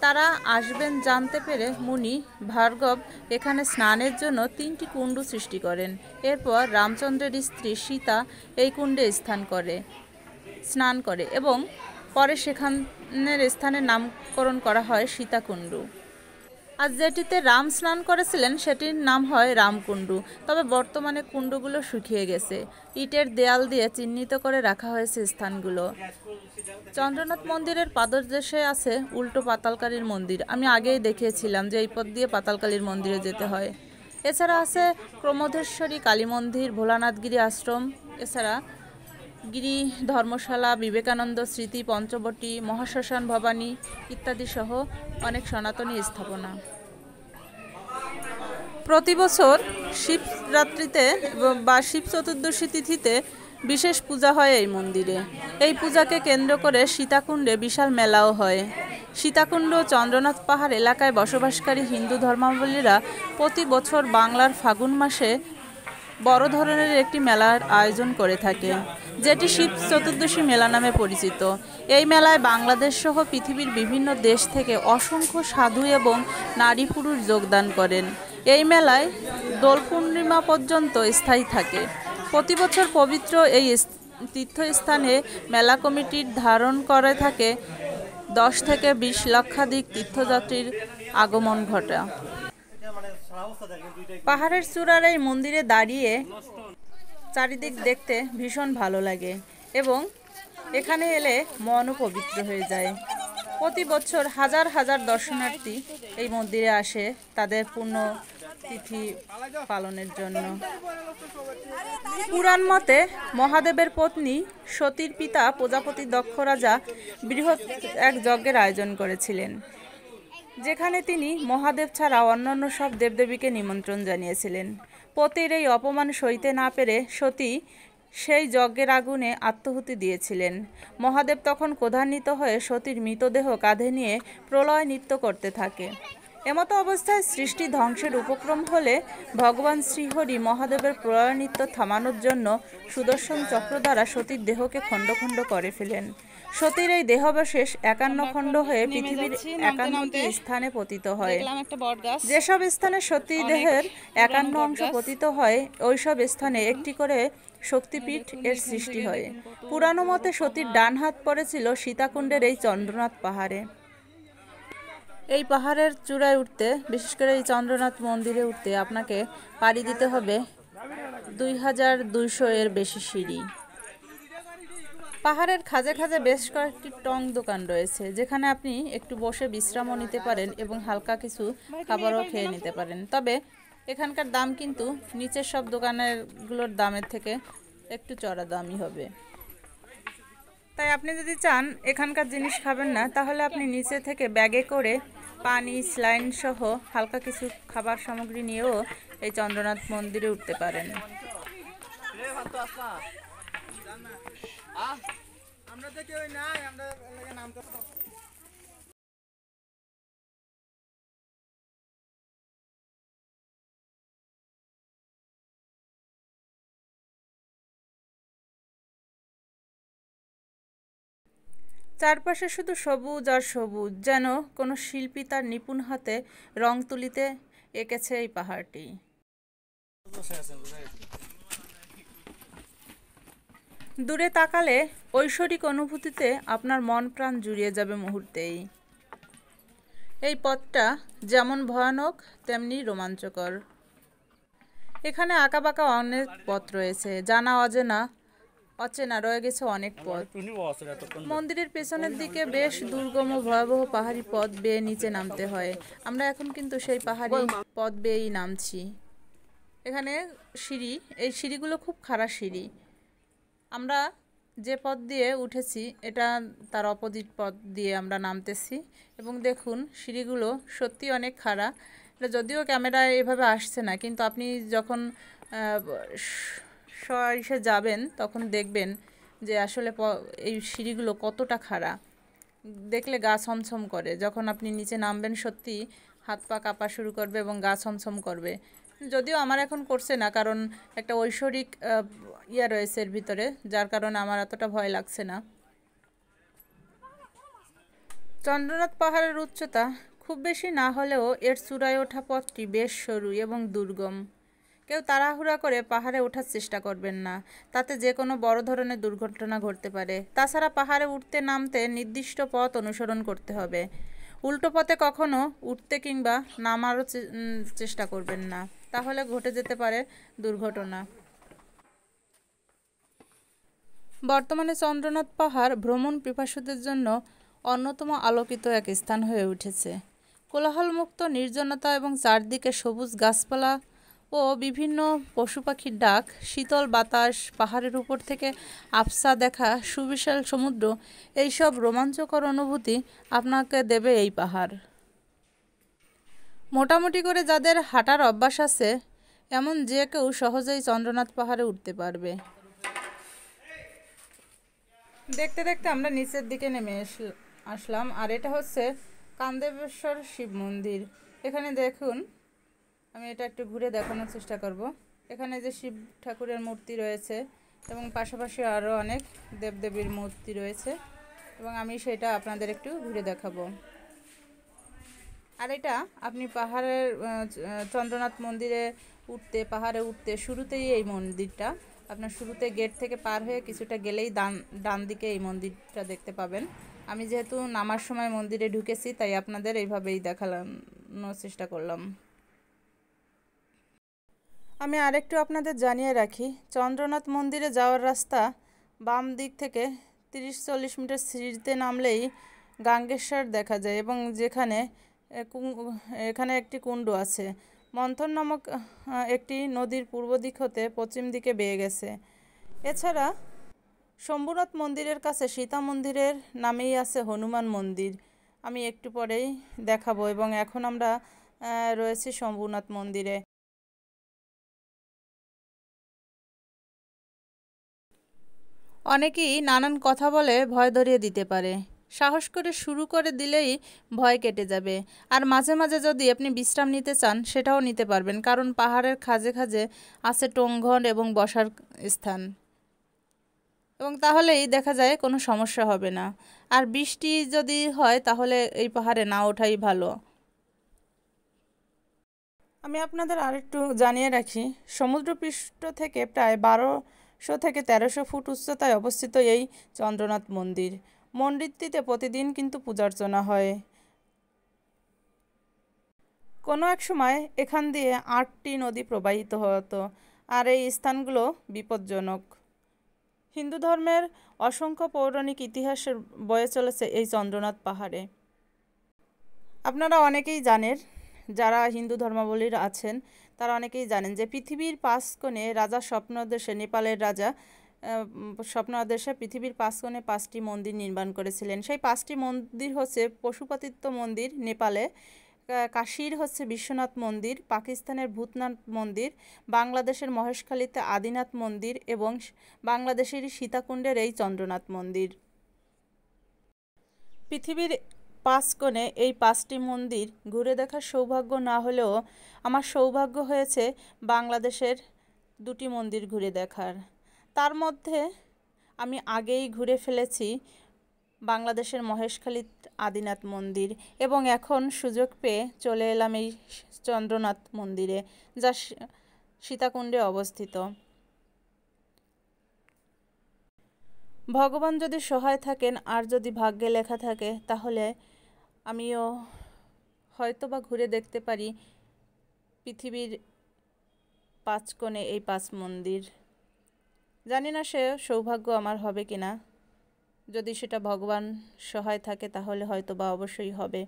তারা আসবেন জানতে পেরে মুনি ভার্গব এখানে স্নানের জন্য 3টি কুণ্ড সৃষ্টি করেন। এরপর রামচন্দ্রের স্ত্রী সীতা এই কুণ্ডে স্নান করে এবং পরে সেখানের স্থানের নামকরণ করা হয় সীতাকুণ্ড। আর যেটিতে রাম স্নান করেছিলেন সেটির নাম হয় রামকুণ্ডু। তবে বর্তমানে কুণ্ডগুলো শুকিয়ে গেছে। ইটের দেয়াল দিয়ে চিহ্নিত করে রাখা হয়েছে স্থানগুলো। চন্দ্রনাথ মন্দিরের পাদদেশে আছে উল্টো পাতালকালীর মন্দির। আমি আগেই দেখিয়েছিলাম যে এই পথ দিয়ে পাতালকালীর মন্দিরে যেতে হয়। এছাড়া আছে প্রমোদেশ্বরী কালী মন্দির, ভোলানাথগিরি আশ্রম, এছাড়া গিরি ধর্মশালা, বিবেকানন্দ স্মৃতি, পঞ্চবটী, মহাশ্মশান ভবানী ইত্যাদি সহ অনেক সনাতনী স্থাপনা। প্রতি বছর শিবরাত্রিতে বা শিব চতুর্দশী তিথিতে বিশেষ পূজা হয় এই মন্দিরে। এই পূজাকে কেন্দ্র করে সীতাকুণ্ডে বিশাল মেলাও হয়। সীতাকুণ্ড চন্দ্রনাথ পাহাড় এলাকায় বসবাসকারী হিন্দু ধর্মাবলম্বীরা প্রতি বছর বাংলার ফাগুন মাসে বড় ধরনের একটি মেলার আয়োজন করে থাকে, যেটি শিব চতুর্দশী মেলা নামে পরিচিত। এই মেলায় বাংলাদেশ সহ পৃথিবীর বিভিন্ন দেশ থেকে অসংখ্য সাধু এবং নারী পুরুষ যোগদান করেন। এই মেলায় দোল পূর্ণিমা পর্যন্ত স্থায়ী থাকে। প্রতি বছর পবিত্র এই তীর্থস্থানে মেলা কমিটির ধারণ করে থাকে 10 থেকে 20 লক্ষাধিক তীর্থযাত্রীর আগমন ঘটা। পাহাড়ের চূড়ার এই মন্দিরে দাঁড়িয়ে চারিদিক দেখতে ভীষণ ভালো লাগে এবং এখানে এলে মনও পবিত্র হয়ে যায়। প্রতি বছর হাজার হাজার দর্শনার্থী এই মন্দিরে আসে তাদের পূর্ণ তিথি পালনের জন্য। পুরাণ মতে মহাদেবের পত্নী সতীর পিতা প্রজাপতি দক্ষ রাজা বৃহৎ এক যজ্ঞের আয়োজন করেছিলেন, যেখানে তিনি মহাদেব ছাড়া অন্যান্য সব দেবদেবীকে নিমন্ত্রণ জানিয়েছিলেন। পতির এই অপমান সইতে না পেরে সতী সেই যজ্ঞের আগুনে আত্মাহুতি দিয়েছিলেন। মহাদেব তখন ক্রোধান্বিত হয়ে সতীর মৃতদেহ কাঁধে নিয়ে প্রলয় নৃত্য করতে থাকে। এমতো অবস্থায় সৃষ্টি ধ্বংসের উপক্রম হলে ভগবান শ্রীহরি মহাদেবের প্রলয় নৃত্য থামানোর জন্য সুদর্শন চক্র দ্বারা সতীর দেহকে খণ্ড খণ্ড করে ফেলেন। সতীর এই দেহাবশেষ 51 খণ্ড হয়ে পৃথিবীর 51টি স্থানে পতিত হয়। যেসব স্থানে সতী দেহের 51 অংশ পতিত হয়, ওইসব স্থানে একটি করে শক্তিপীঠ এর সৃষ্টি হয়। পুরাণ মতে সতীর ডান হাত পড়েছিল সীতাকুণ্ডের এই চন্দ্রনাথ পাহাড়ে। এই পাহাড়ের চূড়ায় উঠতে, বিশেষ করে এই চন্দ্রনাথ মন্দিরে উঠতে আপনাকে পাড়ি দিতে হবে 2200 এর বেশি সিঁড়ি। পাহাড়ের খাঁজে খাঁজে বেশ কয়েকটি টং দোকান রয়েছে, যেখানে আপনি একটু বসে বিশ্রামও নিতে পারেন এবং হালকা কিছু খাবারও খেয়ে নিতে পারেন। তবে এখানকার দাম কিন্তু নিচের সব দোকানেরগুলোর দামের থেকে একটু চড়া দামই হবে। তাই আপনি যদি চান এখানকার জিনিস খাবেন না, তাহলে আপনি নিচে থেকে ব্যাগে করে পানি, স্যালাইন সহ হালকা কিছু খাবার সামগ্রী নিয়েও এই চন্দ্রনাথ মন্দিরে উঠতে পারেন। চারপাশে শুধু সবুজ আর সবুজ, যেন কোনো শিল্পী তার নিপুণ হাতে রং তুলিতে এঁকেছে এই পাহাড়টি। দূরে তাকালে ঐশ্বরিক অনুভূতিতে আপনার মন প্রাণ জুড়িয়ে যাবে মুহূর্তেই। এই পথটা যেমন ভয়ানক তেমনি রোমাঞ্চকর। এখানে আঁকাবাঁকা অনেক পথ রয়েছে, জানা অচেনা রয়ে গেছে অনেক পথ। মন্দিরের পেছনের দিকে বেশ দুর্গম ও ভয়াবহ পাহাড়ি পথ বেয়ে নিচে নামতে হয়। আমরা এখন কিন্তু সেই পাহাড়ি পথ বেয়েই নামছি। এখানে সিঁড়ি, এই সিঁড়িগুলো খুব খাড়া সিঁড়ি। আমরা যে পথ দিয়ে উঠেছি এটা তার অপোজিট পথ দিয়ে আমরা নামতেছি এবং দেখুন সিঁড়িগুলো সত্যি অনেক খাড়া। এটা যদিও ক্যামেরায় এভাবে আসছে না, কিন্তু আপনি যখন এসে যাবেন তখন দেখবেন যে আসলে এই সিঁড়িগুলো কতটা খাড়া। দেখলে গা ছমছম করে। যখন আপনি নিচে নামবেন সত্যি হাত পা কাঁপা শুরু করবে এবং গা ছমছম করবে। যদিও আমার এখন করছে না, কারণ একটা ঐশ্বরিক ইয়া রয়েছে এর ভিতরে, যার কারণে আমার এতটা ভয় লাগছে না। চন্দ্রনাথ পাহাড়ের উচ্চতা খুব বেশি না হলেও এর চূড়ায় ওঠা পথটি বেশ সরু এবং দুর্গম। কেউ তাড়াহুড়া করে পাহাড়ে ওঠার চেষ্টা করবেন না, তাতে যে কোনো বড় ধরনের দুর্ঘটনা ঘটতে পারে। তাছাড়া পাহাড়ে উঠতে নামতে নির্দিষ্ট পথ অনুসরণ করতে হবে। উল্টো পথে কখনো উঠতে কিংবা নামারও চেষ্টা করবেন না, তাহলে ঘটে যেতে পারে দুর্ঘটনা। বর্তমানে চন্দ্রনাথ পাহাড় ভ্রমণ পিপাসুদের জন্য অন্যতম আলোকিত এক স্থান হয়ে উঠেছে। কোলাহলমুক্ত নির্জনতা এবং চারদিকে সবুজ গাছপালা ও বিভিন্ন পশু পাখির ডাক, শীতল বাতাস, পাহাড়ের উপর থেকে আবছা দেখা, সুবিশাল সমুদ্র, এইসব রোমাঞ্চকর অনুভূতি আপনাকে দেবে এই পাহাড়। মোটামুটি করে যাদের হাঁটার অভ্যাস আছে এমন যে কেউ সহজেই চন্দ্রনাথ পাহাড়ে উঠতে পারবে। দেখতে দেখতে আমরা নিচের দিকে নেমে আসলাম। আর এটা হচ্ছে কান্দেবেশ্বর শিব মন্দির। এখানে দেখুন, আমি এটা একটু ঘুরে দেখানোর চেষ্টা করব। এখানে যে শিব ঠাকুরের মূর্তি রয়েছে এবং পাশাপাশি আরও অনেক দেবদেবীর মূর্তি রয়েছে এবং আমি সেটা আপনাদের একটু ঘুরে দেখাবো। আর এটা আপনি পাহাড়ের চন্দ্রনাথ মন্দিরে পাহাড়ে উঠতে শুরুতেই এই মন্দিরটা, আপনার শুরুতে গেট থেকে পার হয়ে কিছুটা গেলেই ডান দিকে এই মন্দিরটা দেখতে পাবেন। আমি যেহেতু নামার সময় মন্দিরে ঢুকেছি তাই আপনাদের এইভাবেই দেখানোর চেষ্টা করলাম। আমি আরেকটু আপনাদের জানিয়ে রাখি, চন্দ্রনাথ মন্দিরে যাওয়ার রাস্তা বাম দিক থেকে 30-40 মিটার সিঁড়িতে নামলেই গাঙ্গেশ্বর দেখা যায় এবং এখানে একটি কুণ্ড আছে। মন্থন নামক একটি নদীর পূর্ব দিক হতে পশ্চিম দিকে বেয়ে গেছে। এছাড়া শম্ভুনাথ মন্দিরের কাছে সীতা মন্দিরের নামেই আছে হনুমান মন্দির, আমি একটু পরেই দেখাবো। এবং এখন আমরা রয়েছি শম্ভুনাথ মন্দিরে। অনেকেই নানান কথা বলে ভয় ধরিয়ে দিতে পারে, সাহস করে শুরু করে দিলেই ভয় কেটে যাবে। আর মাঝে মাঝে যদি আপনি বিশ্রাম নিতে চান সেটাও নিতে পারবেন, কারণ পাহাড়ের খাঁজে খাঁজে আছে টংঘর এবং বসার স্থান, এবং তাহলেই দেখা যায় কোনো সমস্যা হবে না। আর বৃষ্টি যদি হয় তাহলে এই পাহাড়ে না ওঠাই ভালো। আমি আপনাদের আরেকটু জানিয়ে রাখি, সমুদ্রপৃষ্ঠ থেকে প্রায় 1200 থেকে 1300 ফুট উচ্চতায় অবস্থিত এই চন্দ্রনাথ মন্দির। মন্দিরটিতে প্রতিদিন কিন্তু পূজার্চনা হয়। কোনো এক সময় এখান দিয়ে 8টি নদী প্রবাহিত হতো, আর এই স্থানগুলো বিপজ্জনক। হিন্দু ধর্মের অসংখ্য পৌরাণিক ইতিহাসের বয়ে চলেছে এই চন্দ্রনাথ পাহাড়ে। আপনারা অনেকেই জানেন, যারা হিন্দু ধর্মাবলম্বী আছেন তারা অনেকেই জানেন যে পৃথিবীর 5 কোণে রাজা স্বপ্নদেশে, নেপালের রাজা স্বপ্নদেশে পৃথিবীর 5 কোণে 5টি মন্দির নির্মাণ করেছিলেন। সেই 5টি মন্দির হচ্ছে পশুপতিত্ব মন্দির নেপালে, কাশীর হচ্ছে বিশ্বনাথ মন্দির, পাকিস্তানের ভূতনাথ মন্দির, বাংলাদেশের মহেশখালীতে আদিনাথ মন্দির এবং বাংলাদেশের সীতাকুণ্ডের এই চন্দ্রনাথ মন্দির। পৃথিবীর 5 কোণে এই 5টি মন্দির ঘুরে দেখার সৌভাগ্য না হলেও আমার সৌভাগ্য হয়েছে বাংলাদেশের 2টি মন্দির ঘুরে দেখার। তার মধ্যে আমি আগেই ঘুরে ফেলেছি বাংলাদেশের মহেশখালী আদিনাথ মন্দির, এবং এখন সুযোগ পেয়ে চলে এলাম এই চন্দ্রনাথ মন্দিরে, যা সীতাকুণ্ডে অবস্থিত। ভগবান যদি সহায় থাকেন আর যদি ভাগ্যে লেখা থাকে তাহলে আমিও হয়তোবা ঘুরে দেখতে পারি পৃথিবীর 5 কোণে এই 5 মন্দির। জানি না সে সৌভাগ্য আমার হবে কিনা, যদি সেটা ভগবান সহায় থাকে তাহলে হয়তোবা অবশ্যই হবে।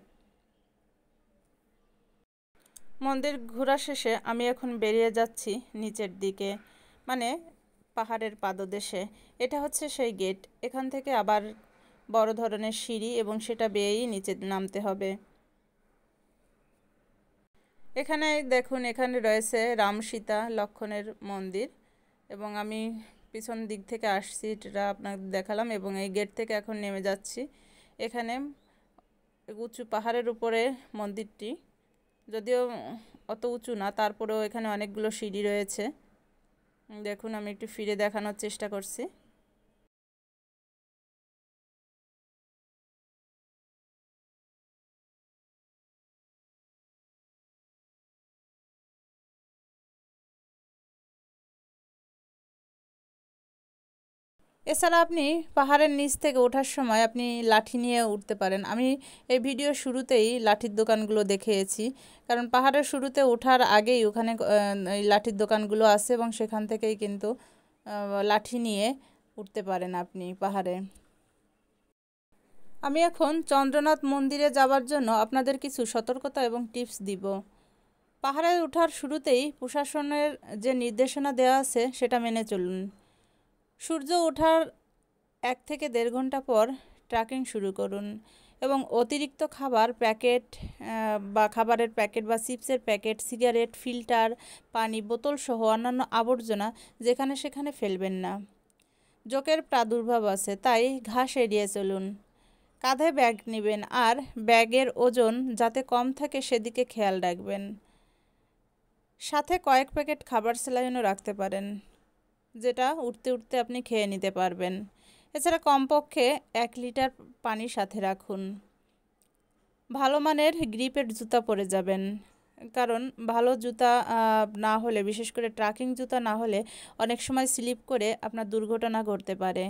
মন্দির ঘোরা শেষে আমি এখন বেরিয়ে যাচ্ছি নিচের দিকে, মানে পাহাড়ের পাদদেশে। এটা হচ্ছে সেই গেট, এখান থেকে আবার বড় ধরনের সিঁড়ি এবং সেটা বেয়েই নিচে নামতে হবে। এখানে দেখুন, এখানে রয়েছে রাম সীতা লক্ষ্মণের মন্দির, এবং আমি পিছন দিক থেকে আসছি, এটা আপনাদের দেখালাম, এবং এই গেট থেকে এখন নেমে যাচ্ছি। এখানে উঁচু পাহাড়ের উপরে মন্দিরটি, যদিও অত উঁচু না, তারপরেও এখানে অনেকগুলো সিঁড়ি রয়েছে। দেখুন, আমি একটু ফিরে দেখানোর চেষ্টা করছি। এছাড়া আপনি পাহাড়ের নিচ থেকে ওঠার সময় আপনি লাঠি নিয়ে উঠতে পারেন। আমি এই ভিডিও শুরুতেই লাঠির দোকানগুলো দেখিয়েছি, কারণ পাহাড়ের শুরুতে ওঠার আগেই ওখানে এই লাঠির দোকানগুলো আছে এবং সেখান থেকেই কিন্তু লাঠি নিয়ে উঠতে পারেন আপনি পাহাড়ে। আমি এখন চন্দ্রনাথ মন্দিরে যাওয়ার জন্য আপনাদের কিছু সতর্কতা এবং টিপস দিব। পাহাড়ে ওঠার শুরুতেই প্রশাসনের যে নির্দেশনা দেওয়া আছে সেটা মেনে চলুন। সূর্য ওঠার 1 থেকে 1.5 ঘন্টা পর ট্রেকিং শুরু করুন এবং অতিরিক্ত খাবার প্যাকেট বা খাবারের প্যাকেট বা চিপসের প্যাকেট, সিগারেট, ফিল্টার, পানি বোতল সহ অন্যান্য আবর্জনা যেখানে সেখানে ফেলবেন না। জোকের প্রাদুর্ভাব আছে, তাই ঘাস এড়িয়ে চলুন। কাঁধে ব্যাগ নেবেন আর ব্যাগের ওজন যাতে কম থাকে সেদিকে খেয়াল রাখবেন। সাথে কয়েক প্যাকেট খাবার স্যালাইনও রাখতে পারেন, যেটা উঠতে উঠতে আপনি খেয়ে নিতে পারবেন। এছাড়া কমপক্ষে 1 লিটার পানি সাথে রাখুন। ভালো মানের গ্রিপের জুতা পরে যাবেন, কারণ ভালো জুতা না হলে, বিশেষ করে ট্রেকিং জুতা না হলে অনেক সময় স্লিপ করে আপনার দুর্ঘটনা ঘটতে পারে।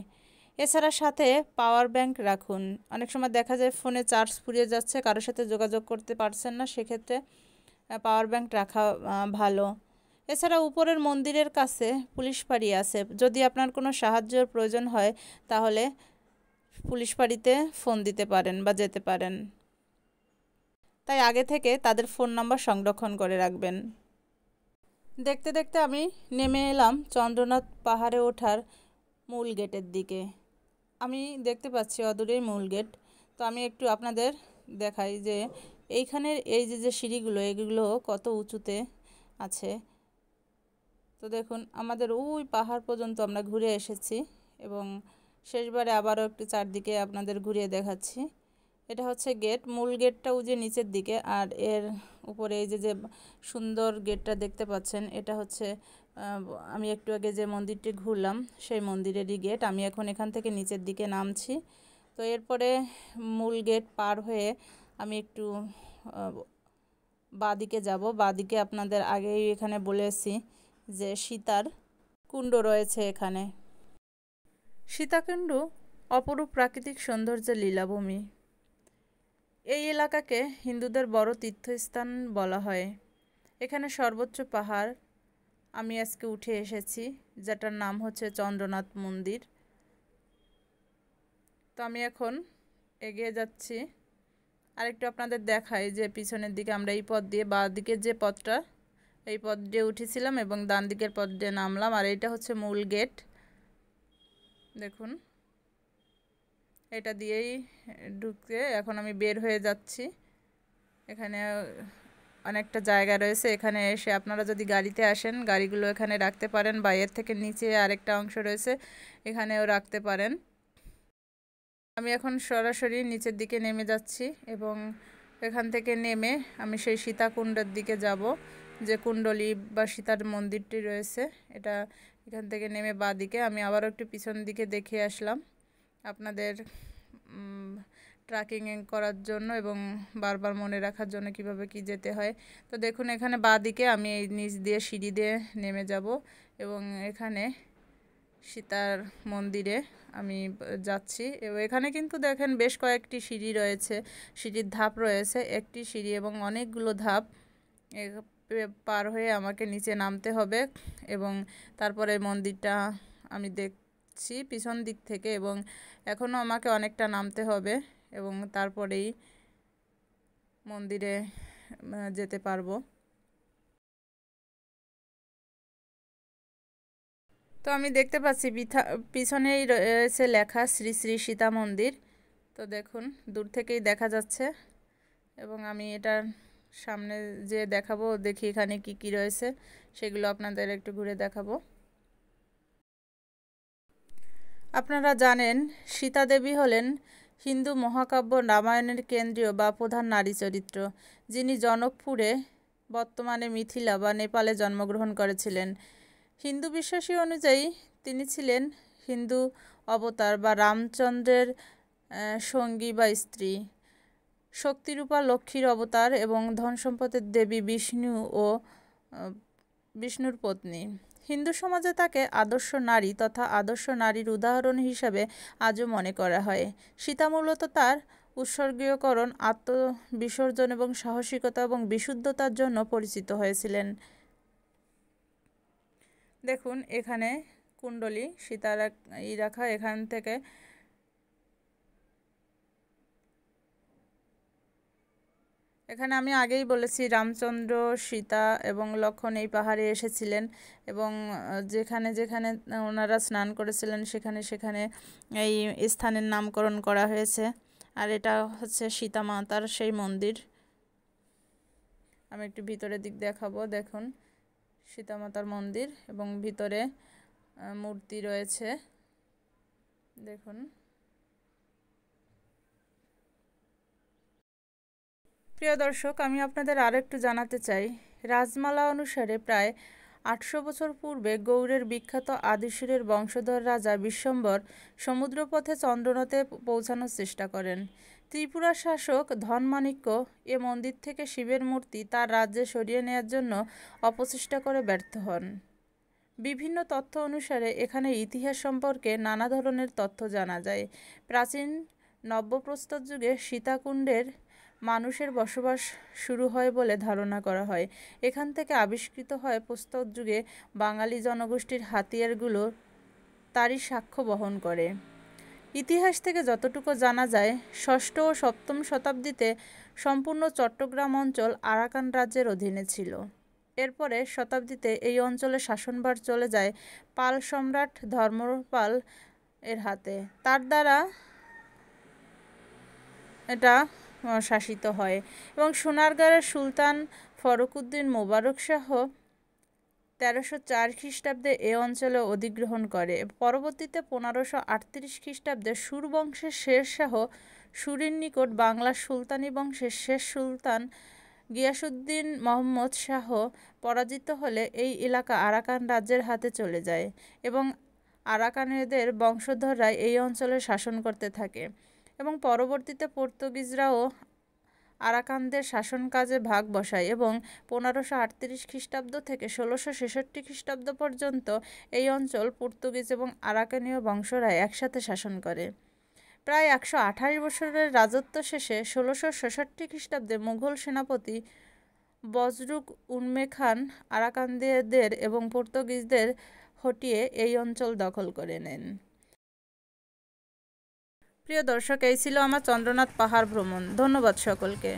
এছাড়া সাথে পাওয়ার ব্যাংক রাখুন। অনেক সময় দেখা যায় ফোনে চার্জ ফুরিয়ে যাচ্ছে, কারোর সাথে যোগাযোগ করতে পারছেন না, সেক্ষেত্রে পাওয়ার ব্যাংক রাখা ভালো। এছাড়া উপরের মন্দিরের কাছে পুলিশ ফাঁড়ি আছে, যদি আপনার কোনো সাহায্যের প্রয়োজন হয় তাহলে পুলিশ ফাঁড়িতে ফোন দিতে পারেন বা যেতে পারেন। তাই আগে থেকে তাদের ফোন নাম্বার সংরক্ষণ করে রাখবেন। দেখতে দেখতে আমি নেমে এলাম চন্দ্রনাথ পাহাড়ে ওঠার মূল গেটের দিকে। আমি দেখতে পাচ্ছি অদূরেই মূল গেট। তো আমি একটু আপনাদের দেখাই যে এইখানের এই যে সিঁড়িগুলো, এগুলো কত উঁচুতে আছে। তো দেখুন, আমাদের ওই পাহাড় পর্যন্ত আমরা ঘুরে এসেছি এবং শেষবারে আবারও একটু চারদিকে আপনাদের ঘুরিয়ে দেখাচ্ছি। এটা হচ্ছে গেট, মূল গেটটা ওই যে নিচের দিকে, আর এর উপরে এই যে সুন্দর গেটটা দেখতে পাচ্ছেন, এটা হচ্ছে আমি একটু আগে যে মন্দিরটি ঘুরলাম সেই মন্দিরেরই গেট। আমি এখন এখান থেকে নিচের দিকে নামছি। তো এরপরে মূল গেট পার হয়ে আমি একটু বাঁদিকে যাব। বাঁদিকে আপনাদের আগেই এখানে বলেছি যে সীতার কুণ্ড রয়েছে এখানে। সীতাকুণ্ড অপরূপ প্রাকৃতিক সৌন্দর্যের লীলাভূমি। এই এলাকাকে হিন্দুদের বড় তীর্থস্থান বলা হয়। এখানে সর্বোচ্চ পাহাড় আমি আজকে উঠে এসেছি, যেটার নাম হচ্ছে চন্দ্রনাথ মন্দির। তো আমি এখন এগিয়ে যাচ্ছি। আরেকটু আপনাদের দেখাই যে পিছনের দিকে আমরা এই পথ দিয়ে, বাঁ দিকের যে পথটা, এই পথ দিয়ে উঠেছিলাম এবং ডান দিকের পথ দিয়ে নামলাম। আর এইটা হচ্ছে মূল গেট। দেখুন, এটা দিয়েই ঢুকে এখন আমি বের হয়ে যাচ্ছি। এখানে অনেকটা জায়গা রয়েছে, এখানে এসে আপনারা যদি গাড়িতে আসেন গাড়িগুলো এখানে রাখতে পারেন, বা এর থেকে নিচে আরেকটা অংশ রয়েছে, এখানেও রাখতে পারেন। আমি এখন সরাসরি নিচের দিকে নেমে যাচ্ছি এবং এখান থেকে নেমে আমি সেই সীতাকুণ্ডের দিকে যাব, যে কুণ্ডলী বা সীতার মন্দিরটি রয়েছে। এটা এখান থেকে নেমে বাঁ দিকে আমি আবারও একটু পিছন দিকে দেখে আসলাম আপনাদের ট্রেকিং করার জন্য এবং বারবার মনে রাখার জন্য কিভাবে কি যেতে হয়। তো দেখুন, এখানে বাঁ দিকে আমি এই নিচ দিয়ে সিঁড়ি দিয়ে নেমে যাব এবং এখানে সীতার মন্দিরে আমি যাচ্ছি। এবং এখানে কিন্তু দেখেন বেশ কয়েকটি সিঁড়ি রয়েছে, সিঁড়ির ধাপ রয়েছে, একটি সিঁড়ি এবং অনেকগুলো ধাপ পার হয়ে আমাকে নিচে নামতে হবে এবং তারপরে মন্দিরটা আমি দেখছি পিছন দিক থেকে, এবং এখনও আমাকে অনেকটা নামতে হবে এবং তারপরেই মন্দিরে যেতে পারবো। তো আমি দেখতে পাচ্ছি পিছনেই রয়েছে লেখা শ্রী শ্রী সীতা মন্দির। তো দেখুন, দূর থেকেই দেখা যাচ্ছে এবং আমি এটার সামনে যে দেখাবো, দেখি এখানে কি কি রয়েছে সেগুলো আপনাদের একটু ঘুরে দেখাবো। আপনারা জানেন সীতা দেবী হলেন হিন্দু মহাকাব্য রামায়ণের কেন্দ্রীয় বা প্রধান নারী চরিত্র, যিনি জনকপুরে বর্তমানে মিথিলা বা নেপালে জন্মগ্রহণ করেছিলেন। হিন্দু বিশ্বাসী অনুযায়ী তিনি ছিলেন হিন্দু অবতার বা রামচন্দ্রের সঙ্গী বা স্ত্রী, শক্তিরূপা লক্ষ্মীর অবতার এবং ধন সম্পদের দেবী বিষ্ণুর পত্নী। হিন্দু সমাজে তাকে আদর্শ নারী তথা আদর্শ নারীর উদাহরণ হিসাবে আজও মনে করা হয়। সীতা মূলত তার উৎসর্গীয়করণ, আত্মবিসর্জন এবং সাহসিকতা এবং বিশুদ্ধতার জন্য পরিচিত হয়েছিলেন। দেখুন, এখানে কুণ্ডলী সীতার রাখা এখান থেকে এখানে আমি আগেই বলেছি রামচন্দ্র সীতা এবং লক্ষ্মণ এই পাহাড়ে এসেছিলেন এবং যেখানে যেখানে ওনারা স্নান করেছিলেন সেখানে সেখানে এই স্থানের নামকরণ করা হয়েছে। আর এটা হচ্ছে সীতা মাতার সেই মন্দির। আমি একটু ভিতরের দিক দেখাবো। দেখুন সীতা মাতার মন্দির এবং ভিতরে মূর্তি রয়েছে দেখুন। প্রিয় দর্শক, আমি আপনাদের আরেকটু জানাতে চাই, রাজমালা অনুসারে প্রায় 800 বছর পূর্বে গৌড়ের বিখ্যাত আদিসুরের বংশধর রাজা বিশ্বম্বর সমুদ্রপথে চন্দ্রনাথে পৌঁছানোর চেষ্টা করেন। ত্রিপুরা শাসক ধনমাণিক্য এ মন্দির থেকে শিবের মূর্তি তার রাজ্যে সরিয়ে নেওয়ার জন্য অপচেষ্টা করে ব্যর্থ হন। বিভিন্ন তথ্য অনুসারে এখানে ইতিহাস সম্পর্কে নানা ধরনের তথ্য জানা যায়। প্রাচীন নব্যপ্রস্তর যুগে সীতাকুণ্ডের মানুষের বসবাস শুরু হয় বলে ধারণা করা হয়। এখান থেকে আবিষ্কৃত হয় প্রস্তর যুগে বাঙালি জনগোষ্ঠীর হাতিয়ারগুলো তারই সাক্ষ্য বহন করে। ইতিহাস থেকে যতটুকু জানা যায়, 6ষ্ঠ ও 7ম শতাব্দীতে সম্পূর্ণ চট্টগ্রাম অঞ্চল আরাকান রাজ্যের অধীনে ছিল। এরপরে শতাব্দীতে এই অঞ্চলে শাসনভার চলে যায় পাল সম্রাট ধর্মপাল এর হাতে। তার দ্বারা এটা শাসিত হয় এবং সোনারগাঁয়ের সুলতান ফরুকউদ্দিন মোবারক শাহ 1304 খ্রিস্টাব্দে এ অঞ্চলে অধিগ্রহণ করে। পরবর্তীতে 1538 খ্রিস্টাব্দে সুর বংশের শের শাহ সুরির নিকট বাংলার সুলতানি বংশের শেষ সুলতান গিয়াসউদ্দিন মোহাম্মদ শাহ পরাজিত হলে এই এলাকা আরাকান রাজ্যের হাতে চলে যায় এবং আরাকানিদের বংশধররা এই অঞ্চলে শাসন করতে থাকে এবং পরবর্তীতে পর্তুগিজরাও আরাকানদের শাসন কাজে ভাগ বসায় এবং 1538 খ্রিস্টাব্দ থেকে 1666 খ্রিস্টাব্দ পর্যন্ত এই অঞ্চল পর্তুগিজ এবং আরাকানীয় বংশরা একসাথে শাসন করে। প্রায় 128 বছরের রাজত্ব শেষে 1666 খ্রিস্টাব্দে মুঘল সেনাপতি বজরুক উন্মে খান আরাকানদের এবং পর্তুগিজদের হটিয়ে এই অঞ্চল দখল করে নেন। প্রিয় দর্শক, এই ছিল আমার চন্দ্রনাথ পাহাড় ভ্রমণ। ধন্যবাদ সকলকে।